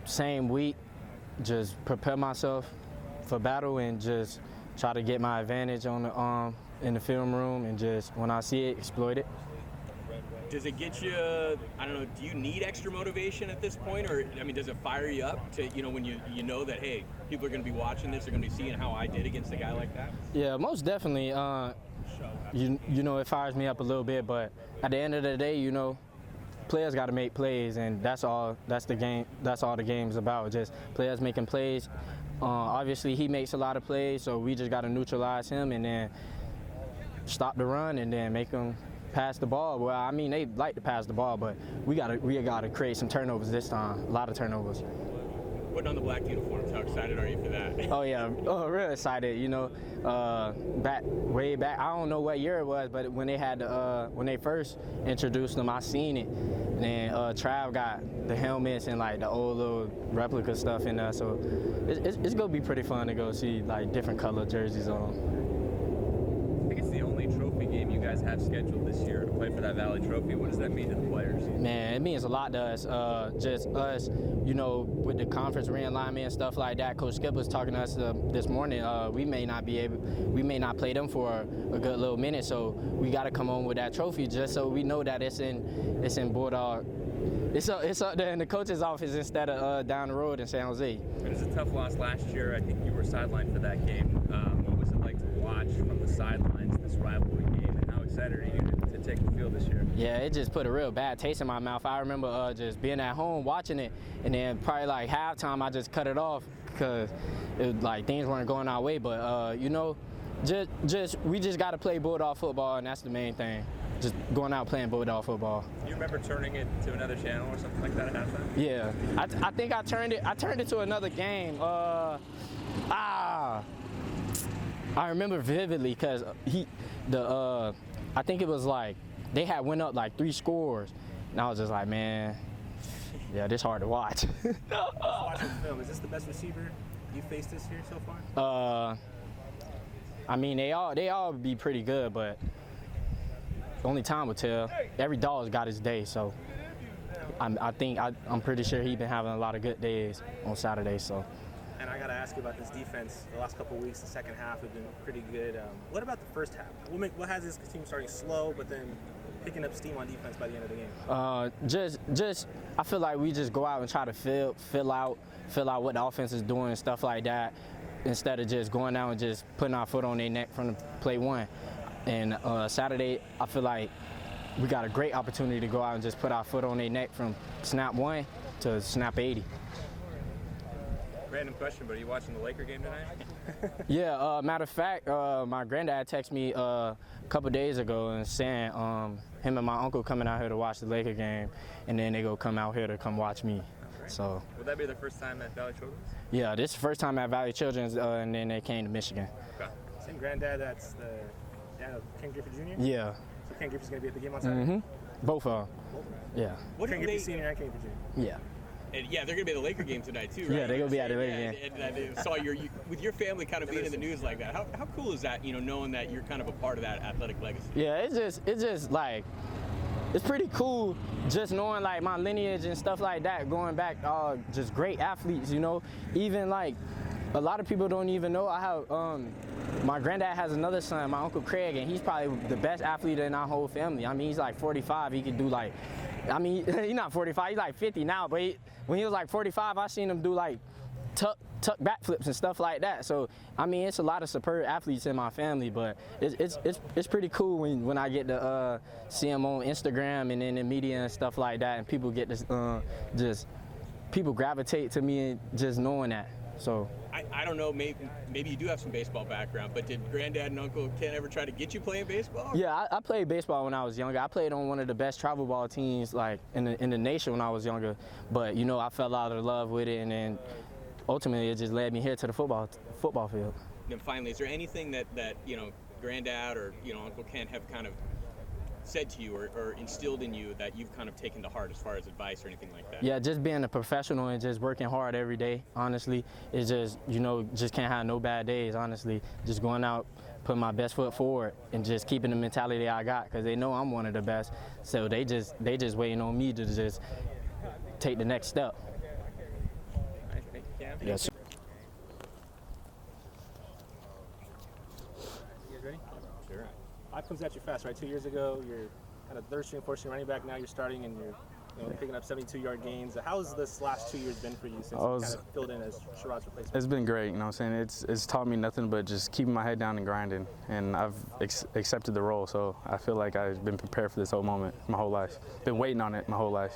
same week, just prepare myself for battle and just try to get my advantage on the in the film room, and just when I see it, exploit it. Does it get you, I don't know, do you need extra motivation at this point? Or, I mean, does it fire you up to, when you know that, hey, people are going to be watching this, they're going to be seeing how I did against a guy like that? Yeah, most definitely. It fires me up a little bit, but at the end of the day, players got to make plays, and that's all the game's about, just players making plays. Obviously, he makes a lot of plays, so we just got to neutralize him and then stop the run and then make him pass the ball. Well, I mean, they like to pass the ball, but we gotta create some turnovers this time. A lot of turnovers. Putting on the black uniforms, how excited are you for that? Oh yeah, real excited. Way back, I don't know what year it was, but when they first introduced them, I seen it. And then Trav got the helmets and like the old little replica stuff in there, so it's gonna be pretty fun to go see like different color jerseys on. I think it's the only trophy game you guys have scheduled this year to play for that Valley Trophy. What does that mean to the players? Man, it means a lot to us. Just us, with the conference realignment and stuff like that. Coach Skip was talking to us this morning. We may not play them for a good little minute, so we got to come home with that trophy just so we know that it's in Bulldog. It's up there in the coach's office instead of down the road in San Jose. It was a tough loss last year. I think you were sidelined for that game. What was it like to watch from the sidelines this rivalry game, and how excited are you to take the field this year? Yeah, it just put a real bad taste in my mouth. I remember just being at home watching it, and then probably like halftime I just cut it off because it was like things weren't going our way. But we just got to play Bulldog football, and that's the main thing. Just going out playing Bulldog football. Do you remember turning it to another channel or something like that at halftime? Yeah, I think I turned it to another game. I remember vividly because I think it was like they had went up like 3 scores, and I was just like, man, yeah, this hard to watch. Watching film, is this the best receiver you faced this year so far? I mean, they all be pretty good, but only time will tell. Every dog's got his day, so I'm pretty sure he's been having a lot of good days on Saturday. So. And I got to ask you about this defense. The last couple of weeks, the second half has been pretty good. What about the first half? What has this team starting slow, but then picking up steam on defense by the end of the game? I feel like we just go out and try to fill out what the offense is doing and stuff like that, instead of just going out and just putting our foot on their neck from the play one. And Saturday, I feel like we got a great opportunity to go out and just put our foot on their neck from snap 1 to snap 80. Random question, but are you watching the Laker game tonight? Yeah, matter of fact, my granddad texted me a couple days ago and saying him and my uncle coming out here to watch the Laker game, and then they go come out here to come watch me. Right. So. Would that be their first time at Valley Children's? Yeah, this is the first time at Valley Children's, and then they came to Michigan. Okay. Same granddad that's the dad of Ken Griffith Jr.? Yeah. So Ken Griffith's going to be at the game on Saturday? Mm-hmm. Both of them. Yeah. Ken Griffith Sr. and Ken Griffith Jr.? Yeah. And yeah, they're going to be at the Laker game tonight too, right? Yeah, they're going to be at the Laker game. And I saw with your family kind of being in the news like that. How cool is that, knowing that you're kind of a part of that athletic legacy? Yeah, it's just like, it's pretty cool just knowing like my lineage and stuff like that, going back, just great athletes, Even like, a lot of people don't even know I have, my granddad has another son, my Uncle Craig, and he's probably the best athlete in our whole family. I mean, he's like 45, he could do like, he's not 45, he's like 50 now, but when he was like 45, I seen him do like tuck backflips and stuff like that. So, I mean, it's a lot of superb athletes in my family, but it's pretty cool when I get to see them on Instagram and in the media and stuff like that, and people get this, people gravitate to me and just knowing that. So I don't know, maybe you do have some baseball background, but did Granddad and Uncle Ken ever try to get you playing baseball? Yeah, I played baseball when I was younger. I played on one of the best travel ball teams like in the nation when I was younger, but I fell out of love with it, and then ultimately it just led me here to the football field. And then finally, is there anything that Granddad or Uncle Ken have kind of said to you or instilled in you that you've kind of taken to heart as far as advice or anything like that? Yeah, just being a professional and just working hard every day, honestly. It's just, just can't have no bad days, honestly. Just going out, putting my best foot forward and just keeping the mentality I got, because they know I'm one of the best. So they just waiting on me to just take the next step. Cam? Yes. You guys ready? Sure. Life comes at you fast, right? 2 years ago, you're kind of third string, fourth string running back. Now you're starting and you're picking up 72-yard gains. How's this last 2 years been for you since you kind of filled in as Sherrod's replacement? It's been great, you know what I'm saying? It's taught me nothing but just keeping my head down and grinding, and I've accepted the role, so I feel like I've been prepared for this whole moment my whole life. Been waiting on it my whole life.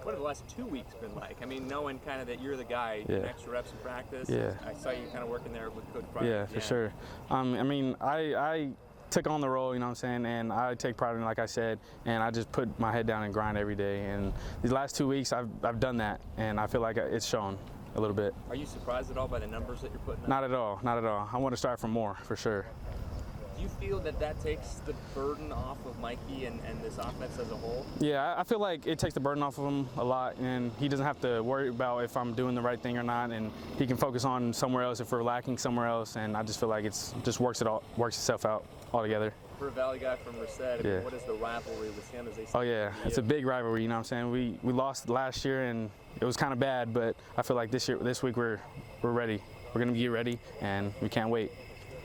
What have the last 2 weeks been like? I mean, knowing kind of that you're the guy, Yeah. extra reps in practice. Yeah. I saw you kind of working there with Coach Pryor. Yeah, for sure. I mean, I took on the role, you know what I'm saying, and I take pride in it, like I said, and I just put my head down and grind every day. And these last 2 weeks, I've done that, and I feel like it's shown a little bit. Are you surprised at all by the numbers that you're putting up? Not at all, not at all. I want to strive for more, for sure. Do you feel that that takes the burden off of Mikey and this offense as a whole? Yeah, I feel like it takes the burden off of him a lot, and he doesn't have to worry about if I'm doing the right thing or not, and he can focus on somewhere else if we're lacking somewhere else, and I just feel like it's just works itself out altogether. For a Valley guy from Merced, I mean, Yeah. what is the rivalry with him as they Oh yeah, it's a big rivalry, you know what I'm saying? We lost last year and it was kind of bad, but I feel like this week we're ready. We're gonna get ready and we can't wait.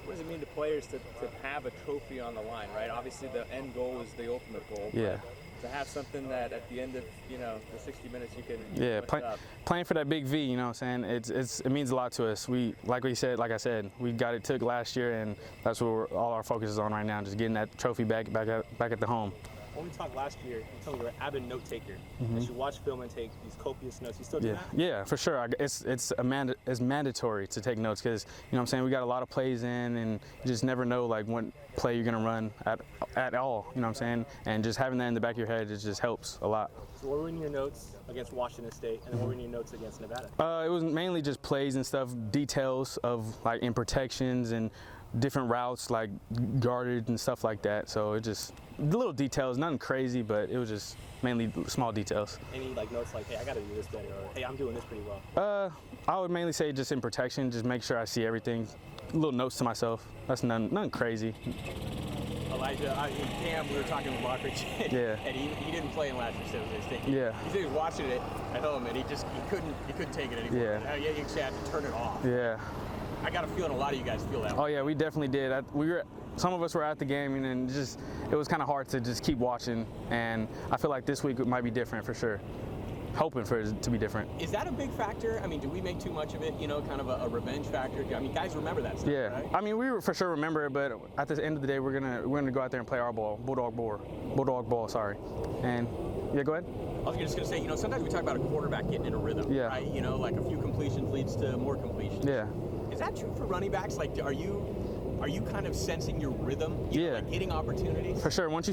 What does it mean to players to have a trophy on the line, right? Obviously the end goal is the ultimate goal. Yeah. To have something that at the end of the 60 minutes you can lift up. Playing for that big V, you know what I'm saying? It means a lot to us. Like I said, we got it took last year, and that's what all our focus is on right now, just getting that trophy back at the home. When we talked last year, you told me you were an avid note taker. As you watch film and take these copious notes, you still do that? Yeah, for sure. It's mandatory to take notes because, you know what I'm saying, we got a lot of plays in, and you just never know like what play you're gonna run at all, you know what I'm saying? And just having that in the back of your head, it just helps a lot. So what were in your notes against Washington State, and then what were in your notes against Nevada? It was mainly just plays and stuff, details of like imperfections and different routes like guarded and stuff like that. So it just little details, nothing crazy, but it was just mainly small details. Any like notes like, hey, I gotta do this better, or hey, I'm doing this pretty well? I would mainly say just in protection, just make sure I see everything. Little notes to myself. That's nothing crazy. Elijah, Cam, we were talking with Lockridge, Yeah. and he didn't play in last year's San Jose State. Yeah. He said he was watching it at home, and he couldn't take it anymore. Yeah. He actually had to turn it off. Yeah. I got a feeling a lot of you guys feel that way. Oh yeah, we definitely did. Some of us were at the game, and it was kind of hard to just keep watching. And I feel like this week it might be different for sure. Hoping for it to be different. Is that a big factor? I mean, do we make too much of it? Kind of a revenge factor. I mean, guys remember that stuff, Yeah, right? I mean, we for sure remember it, but at the end of the day, we're gonna go out there and play our ball, bulldog ball. Sorry, and yeah, go ahead. I was just gonna say, sometimes we talk about a quarterback getting in a rhythm, Yeah. right? Like a few completions leads to more completions. Yeah. Is that true for running backs? Like, are you kind of sensing your rhythm? Yeah. Like getting opportunities? For sure. Once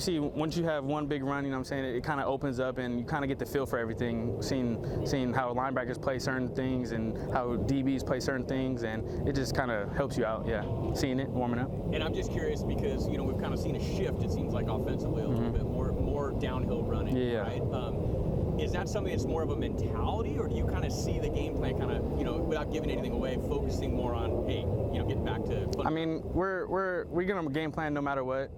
you have one big run, you know what I'm saying, it kind of opens up and you kind of get the feel for everything, seeing how linebackers play certain things and how DBs play certain things, and it just kind of helps you out, yeah, seeing it, warming up. And I'm just curious because, we've kind of seen a shift, it seems like offensively a little bit more downhill running, Yeah. right? Is that something that's more of a mentality, or do you kind of see the game plan kind of, without giving anything away, focusing more on, hey, getting back to football? I mean, we're gonna game plan no matter what.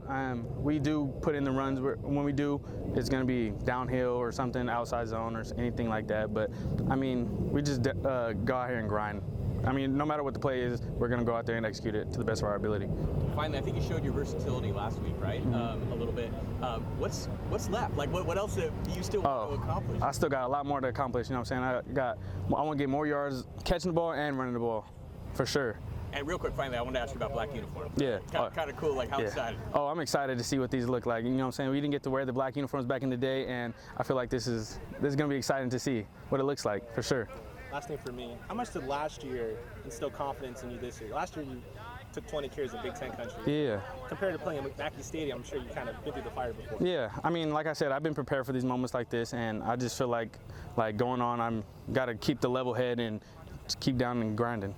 We do put in the runs when we do. It's gonna be downhill or something, outside zone or anything like that. But I mean, we just go out here and grind. I mean, no matter what the play is, we're gonna go out there and execute it to the best of our ability. Finally, I think you showed your versatility last week, right? A little bit. What's left? Like, what else do you still want to accomplish? I still got a lot more to accomplish. You know what I'm saying? I want to get more yards catching the ball and running the ball, for sure. And real quick, finally, I wanted to ask you about black uniform. Yeah. Kind of cool. Like, how excited? Oh, I'm excited to see what these look like. You know what I'm saying? We didn't get to wear the black uniforms back in the day, and I feel like this is gonna be exciting to see what it looks like, for sure. Last thing for me, how much did last year instill confidence in you this year? Last year you took 20 carries in Big Ten country. Yeah. Compared to playing at Mackey Stadium, I'm sure you kind of been through the fire before. Yeah, I mean, like I said, I've been prepared for these moments like this, and I just feel like going on, I'm got to keep the level head and just keep down and grinding.